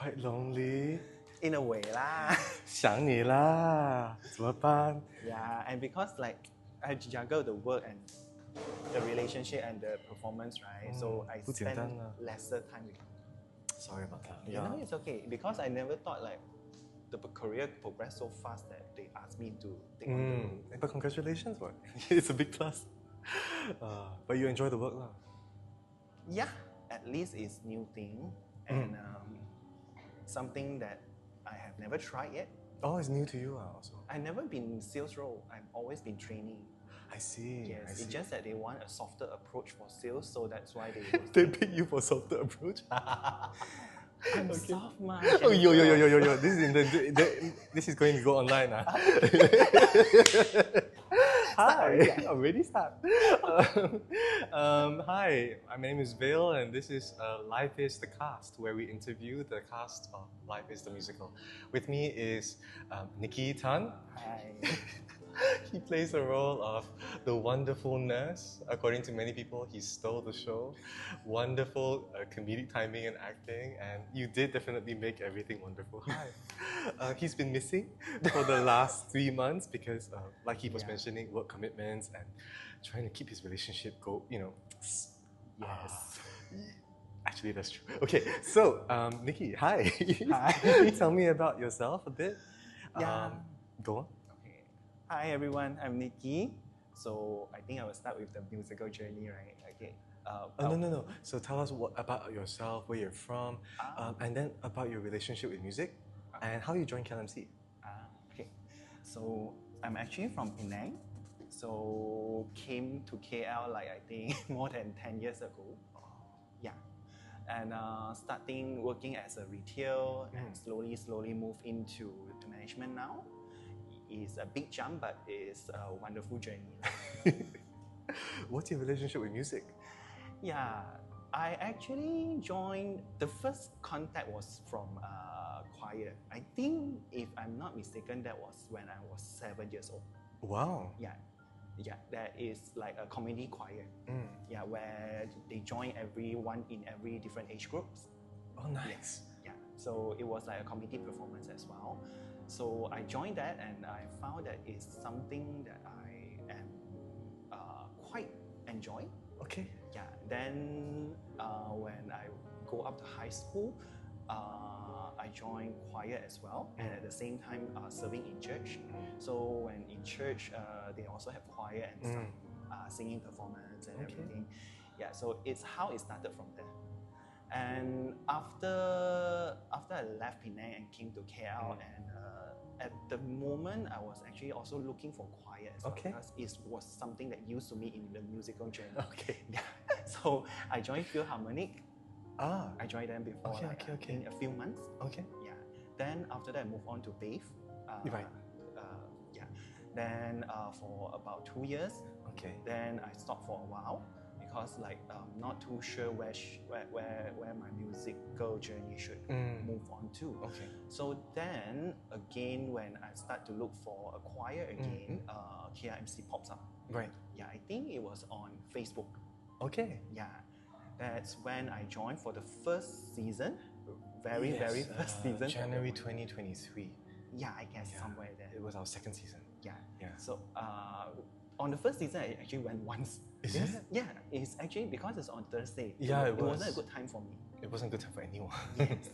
quite lonely. In a way lah. 想你啦，怎么办？ Yeah, and because like I juggle the work and the relationship and the performance, right? So I 不简 spend 单啊。 lesser time with. Sorry about that. You know, it's okay because I never thought like the career progressed so fast that they asked me to take on the role. But congratulations, what? It's a big plus. But you enjoy the work lah. Yeah, at least it's new thing and something that I have never tried yet. Oh, it's new to you also. I've never been in sales role. I've always been training. I see. Yes, I see. it's just that they want a softer approach for sales, so that's why they. They pick you for softer approach. I'm soft, man. Oh, yo. This is this is going to go online. Hi, already start. Hi, my name is Vale, and this is Life is the Cast, where we interview the cast of Life is the Musical. With me is Nicky Tan. Hi. He plays the role of the wonderful nurse. According to many people, he stole the show. Wonderful comedic timing and acting, and you did definitely make everything wonderful. Hi. He's been missing for the last 3 months because, like he was mentioning, work commitments and trying to keep his relationship go. Yes. Actually, that's true. Okay, so Nicky, hi. Hi. Tell me about yourself a bit. Yeah. Go on. Hi everyone, I'm Nicky. So I think I will start with the musical journey, right? Okay. No. So tell us about yourself, where you're from, and then about your relationship with music, and how you joined KLMC. Okay. So I'm actually from Penang. So came to KL like I think more than 10 years ago. Yeah. And starting working as a retail and slowly move into the management now. It's a big jump, but it's a wonderful journey. What's your relationship with music? Yeah, I actually joined, the first contact was from choir. I think, if I'm not mistaken, that was when I was 7 years old. Wow. Yeah, that is like a community choir. Yeah, where they join everyone in every different age groups. Oh, nice. Yeah, so it was like a community performance as well. So I joined that and I found that it's something that I am quite enjoy. Okay. Yeah. Then when I go up to high school, I joined choir as well, and at the same time serving in church. So when in church, they also have choir and some singing performance and everything. Yeah. So it's how it started from there. And after I left Penang and came to KL, and at the moment I was actually also looking for choir as well, because it was something that used to me in the musical journey. Okay. Yeah. So I joined Philharmonic. I joined them before in a few months. Okay. Yeah. Then after that I moved on to BAVE. Right. Yeah. Then for about 2 years. Okay. Then I stopped for a while, because like not too sure where my musical journey should move on to. Okay. So then again, when I start to look for a choir again, KLMC pops up. Right. Yeah, I think it was on Facebook. Okay. Yeah, that's when I joined for the first season, very first season. January 2023. Yeah, I guess somewhere there. It was our second season. Yeah. So on the first season, I actually went once. Is it? Yeah, it's actually because it's on Thursday. Yeah, it wasn't a good time for me. It wasn't a good time for anyone. Yes.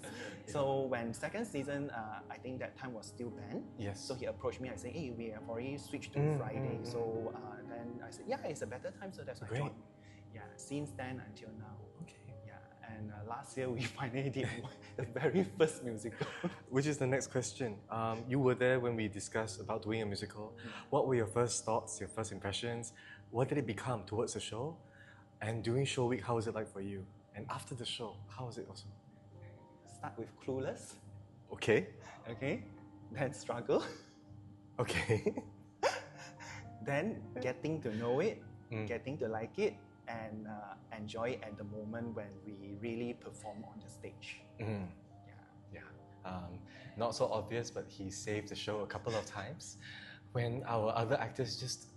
So when second season, I think that time was still banned. Yes. So he approached me and said, hey, we have already switched to Friday. So then I said, yeah, it's a better time, so that's why I joined. Yeah, since then until now. Okay. Yeah, and last year we finally did the very first musical. Which is the next question. You were there when we discussed about doing a musical. What were your first thoughts, your first impressions? What did it become towards the show? And during show week, how was it like for you? And after the show, how was it also? Start with Clueless. Okay. Okay. Then Struggle. Okay. Then getting to know it, getting to like it, and enjoy it at the moment when we really perform on the stage. Yeah. Not so obvious, but he saved the show a couple of times when our other actors just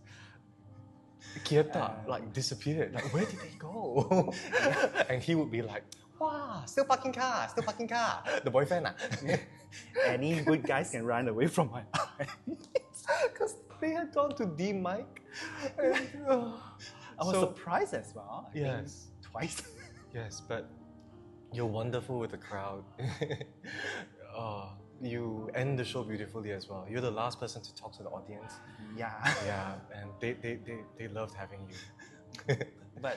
like disappeared. Like, where did they go? And he would be like, Wow, still parking car. The boyfriend. Any good guys can run away from my eye. Because they had gone to D Mike. And, I was surprised as well. I think Yes. twice. Yes, but you're wonderful with the crowd. You end the show beautifully as well. You're the last person to talk to the audience. Yeah. Yeah, and they loved having you. But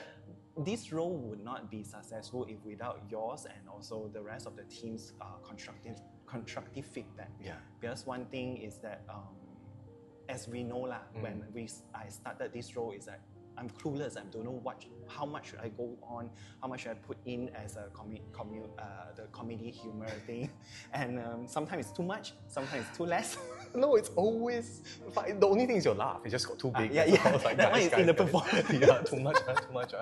this role would not be successful if without yours and also the rest of the team's constructive feedback. Yeah. Because one thing is that, as we know when I started this role, is that I'm clueless. I don't know how much should I go on, how much should I put in as a the comedy humor thing, and sometimes it's too much, sometimes it's too less. No, it's always fine. The only thing is your laugh. It just got too big. Yeah. I was like, That one guys, is in the guys. performance. Yeah, too much.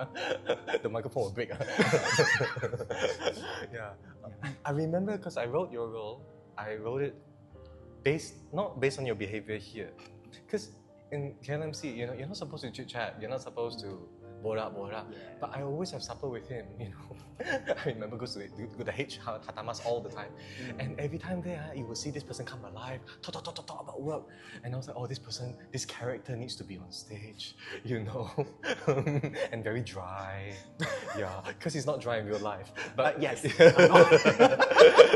The microphone will break. Yeah. I remember because I wrote your role. I wrote it not based on your behavior here, because in KLMC, you're not supposed to chit chat. You're not supposed to borak. Yeah. But I always have supper with him. I remember go to the H Hatamas all the time, and every time there, you will see this person come alive, talk about work, and I was like, oh, this character needs to be on stage, and very dry. Yeah, because he's not dry in real life. But yes,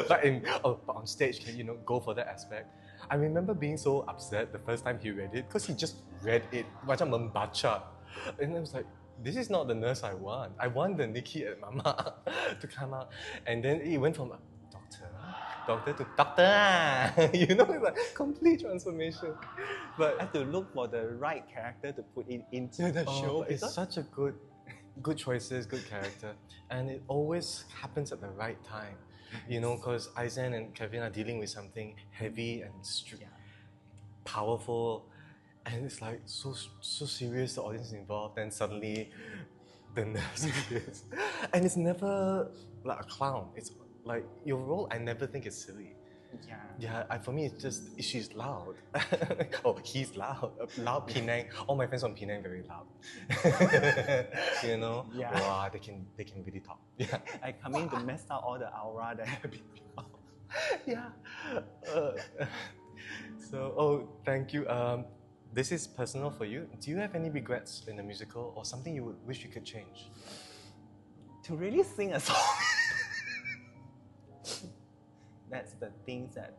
but on stage, can go for that aspect. I remember being so upset the first time he read it because he just read it macam membaca, and I was like, this is not the nurse I want. I want the Nicky and Mama to come out. And then it went from doctor to doctor. It's like complete transformation. But I have to look for the right character to put it into the show. It's such a good choices, good character, and it always happens at the right time. Because Aizen and Kevin are dealing with something heavy and powerful. And it's like so serious, the audience is involved, and suddenly the nurse appears. And it's never like a clown. It's like your role, I never think it's silly. Yeah, for me it's just, she's loud. Oh, he's loud. Loud Penang. All my friends from Penang very loud. Yeah. Wow, they can really talk. Yeah. I come in to mess up all the aura that have been built. Yeah. Thank you. This is personal for you. Do you have any regrets in the musical or something you would wish you could change? To really sing a song. That's the things that,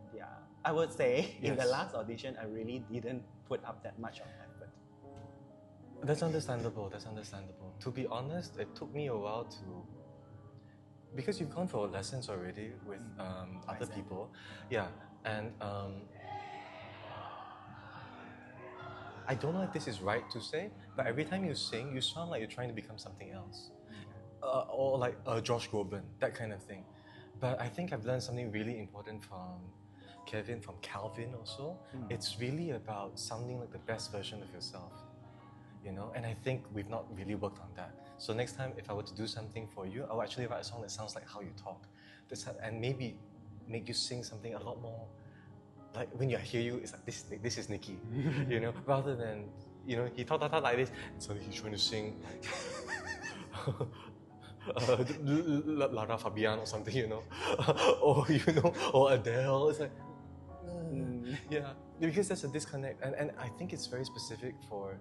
I would say in the last audition, I really didn't put up that much of effort. That's understandable. To be honest, it took me a while because you've gone for lessons already with other people. Yeah, and I don't know if this is right to say, but every time you sing, you sound like you're trying to become something else. Or like Josh Groban, that kind of thing. But I think I've learned something really important from Kevin, from Calvin also. It's really about sounding like the best version of yourself. And I think we've not really worked on that. So next time, if I were to do something for you, I'll actually write a song that sounds like how you talk. And maybe make you sing something a lot more like when I hear you, it's like this is Nicky, rather than he talk like this, and suddenly he's trying to sing like Lara Fabian or something, or Adele. It's like yeah, because there's a disconnect, and I think it's very specific for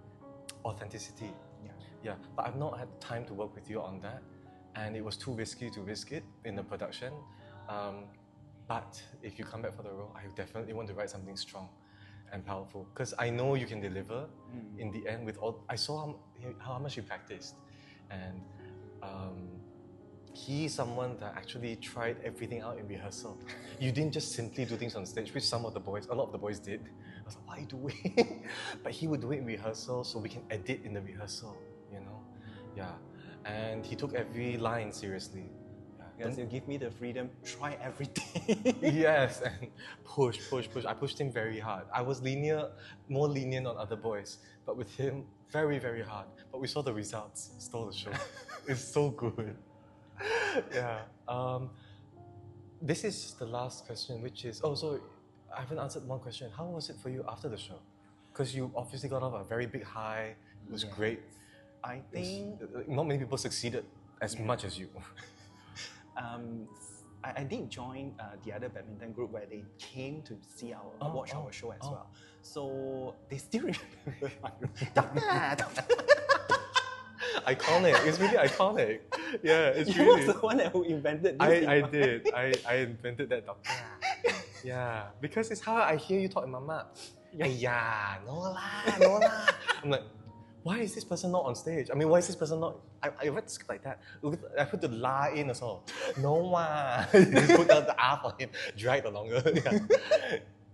authenticity. Yeah, but I've not had time to work with you on that, and it was too risky to risk it in the production. But if you come back for the role, I definitely want to write something strong and powerful, because I know you can deliver in the end with all. I saw how much you practiced, and he's someone that actually tried everything out in rehearsal. You didn't just simply do things on stage, which a lot of the boys did. I was like, what are you doing? But he would do it in rehearsal so we can edit in the rehearsal, Yeah, and he took every line seriously. Yes, you give me the freedom, try everything. Yes, and push. I pushed him very hard. I was more lenient on other boys, but with him, very, very hard. But we saw the results, stole the show. It's so good. Yeah. This is the last question, which is, so I haven't answered one question. How was it for you after the show? Because you obviously got off a very big high. It was great. I think not many people succeeded as much as you. I did join the other badminton group where they came to see watch our show as well. So they still remember my room. Doctor! Iconic. It's really iconic. Yeah, it's You really. was the one who invented this. I did. I invented that doctor. Yeah, because it's how I hear you talk in Mama. Yeah, no lah. I'm like, why is this person not on stage? I mean, why is this person not? I read the script like that. I put the la in as well. No wah. Put the R for him. Drag the longer. Yeah.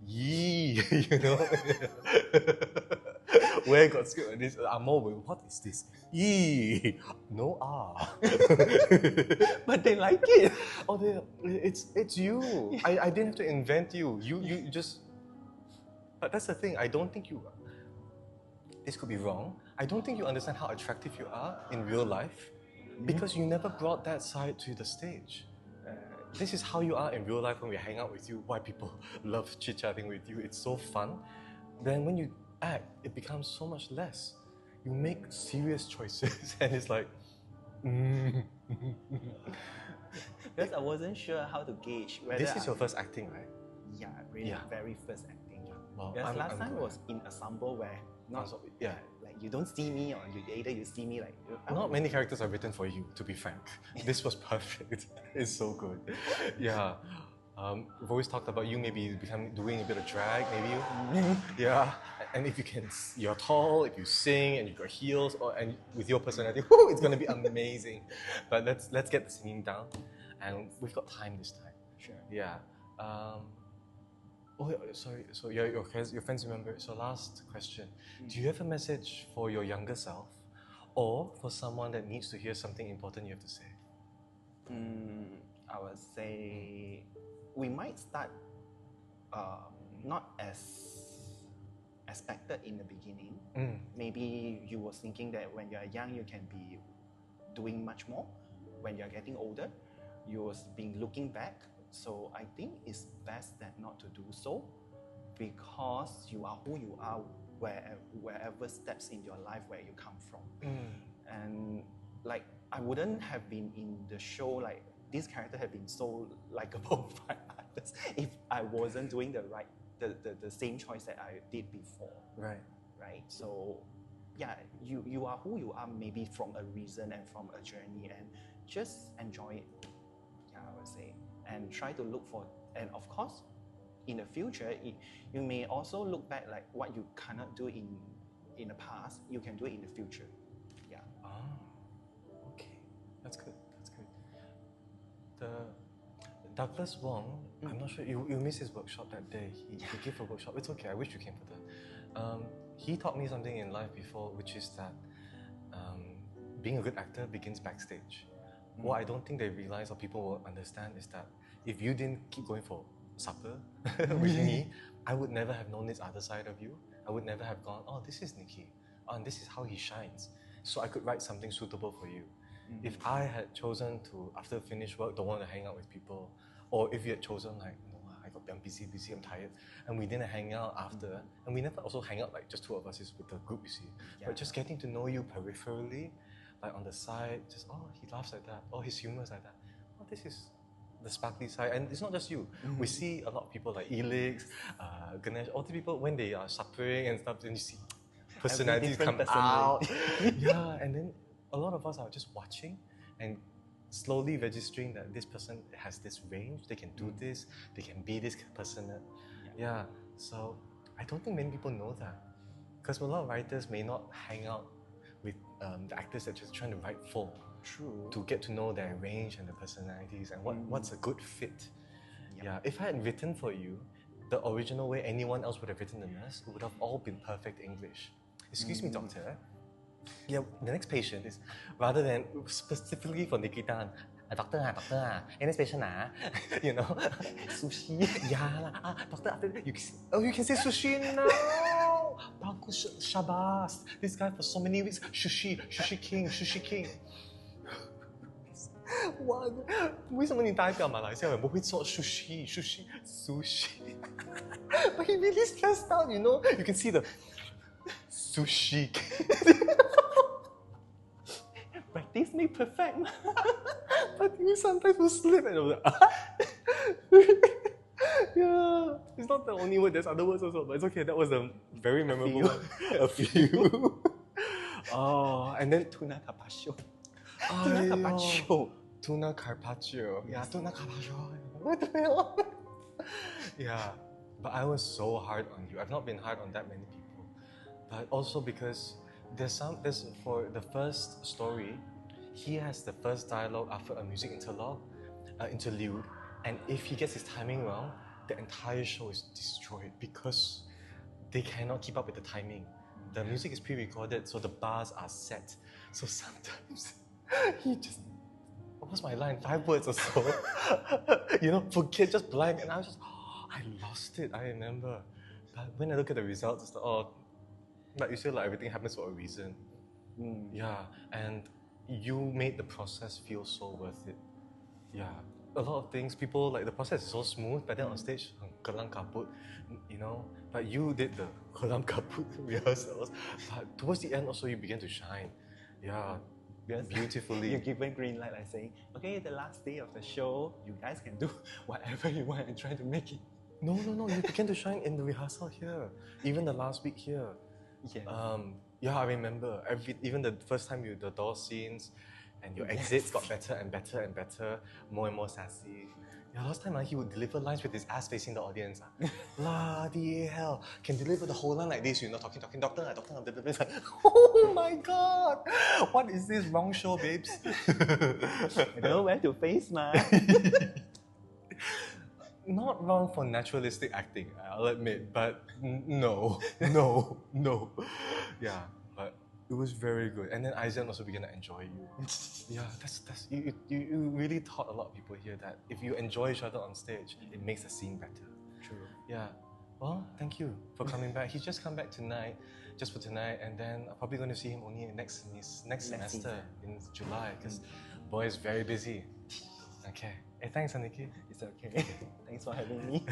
Yee, you know. Where got script like this? I'm more with, what is this? Yee, no R. But they like it. Oh, it's you. I didn't have to invent you. You just. But that's the thing. I don't think you. This could be wrong. I don't think you understand how attractive you are in real life because you never brought that side to the stage. This is how you are in real life when we hang out with you, why people love chit-chatting with you. It's so fun. Then when you act, it becomes so much less. You make serious choices and it's like... Because I wasn't sure how to gauge whether... This is your first acting, right? Yeah, really very first acting. Well, because last time was in ensemble where like you don't see me or either you see me like... Not many characters are written for you, to be frank. This was perfect. It's so good. Yeah. We've always talked about you maybe doing a bit of drag, maybe. Yeah. And if you can, you're tall, if you sing and you've got heels, and with your personality, whoo, it's going to be amazing. But let's get the singing down. And we've got time this time. Sure. Yeah. Oh, sorry. So your friends remember. So last question. Do you have a message for your younger self or for someone that needs to hear something important you have to say? I would say we might start not as expected in the beginning. Maybe you were thinking that when you're young, you can be doing much more. When you're getting older, you've been looking back. So I think it's best that not to do so because you are who you are wherever steps in your life where you come from. And like I wouldn't have been in the show like this character had been so likable by others if I wasn't doing the same choice that I did before. Right. So yeah, you are who you are maybe from a reason and from a journey and just enjoy it. Yeah, I would say. And try to look for, and of course, in the future, you may also look back like what you cannot do in the past, you can do it in the future. Yeah. Okay. That's good. The Douglas Wong, I'm not sure, you missed his workshop that day. He gave a workshop. It's okay, I wish you came for that. He taught me something in life before, which is that being a good actor begins backstage. What I don't think they realize or people will understand is that if you didn't keep going for supper with me, I would never have known this other side of you. I would never have gone, oh, this is Nicky. Oh, and this is how he shines. So I could write something suitable for you. If I had chosen to, after finish work, don't want to hang out with people, or if you had chosen like, no, I'm busy, I'm tired, and we didn't hang out after, and we never also hang out like just two of us is with the group, you see. But just getting to know you peripherally, like on the side, just, oh, he laughs like that, oh, his humor is like that. Oh, this is the sparkly side. And it's not just you. We see a lot of people like Elix, Ganesh, all the people, when they are suppering and stuff, then you see personalities come out. Yeah, and then a lot of us are just watching and slowly registering that this person has this range, they can do this, they can be this person. Yeah, so I don't think many people know that. Because a lot of writers may not hang out with the actors that are just trying to write for. True. To get to know their range and their personalities and what's a good fit. Yeah, if I had written for you the original way anyone else would have written the nurse, it would have all been perfect English. Excuse me, doctor. Yeah, the next patient is, rather than specifically for Nikita, doctor, any patient, you know, sushi. Yeah, doctor, after that, you can say sushi now. Bagus, Shabas. This guy for so many weeks, sushi king. 哇！为什么你代表马来西亚人不会做 sushi? But he really stressed out, you know. You can see the sushi. Practice make perfect. But you sometimes will slip and I was like, yeah, it's not the only word. There's other words also, but it's okay. That was a very memorable few. one. A few. Oh, and then Tuna carpaccio. Tuna Aiyo. carpaccio. Tuna carpaccio. Yeah, Yes. tuna carpaccio. What the hell? Yeah, but I was so hard on you. I've not been hard on that many people, but also because there's for the first story, he has the first dialogue after a music interlude, and if he gets his timing wrong, the entire show is destroyed because they cannot keep up with the timing. The music is pre-recorded, so the bars are set. So sometimes he just, what was my line? 5 words or so. Forget, just blank, and I was just, I lost it. I remember. But when I look at the results, it's like, like you said, like everything happens for a reason. Yeah, and you made the process feel so worth it. Yeah, a lot of things, people like the process is so smooth, but then on stage, kelam kaput, But you did the kelam kaput rehearsals, but towards the end also you began to shine. Yeah, Because beautifully. you given green light, like saying, okay, the last day of the show, you guys can do whatever you want and try to make it. No, you began to shine in the rehearsal here, even the last week here. Yeah. Yeah, I remember. Even the first time the door scenes and your exits got better and better and better, more and more sassy. Yeah, last time he would deliver lines with his ass facing the audience. Bloody hell. Can deliver the whole line like this, talking, doctor, blah, blah, blah. It's like, oh my god! What is this wrong show, babes? I don't know where to face, man. Not wrong for naturalistic acting, I'll admit, but no. Yeah, but it was very good. And then Aizen also began to enjoy you. Yeah, that's you really taught a lot of people here that if you enjoy each other on stage, it makes the scene better. True. Yeah. Well, thank you for coming back. He's just come back tonight, just for tonight, and then I'm probably going to see him only next semester season. in July because boy is very busy. Okay. Hey, thanks, Nicky. It's okay. Thanks for having me.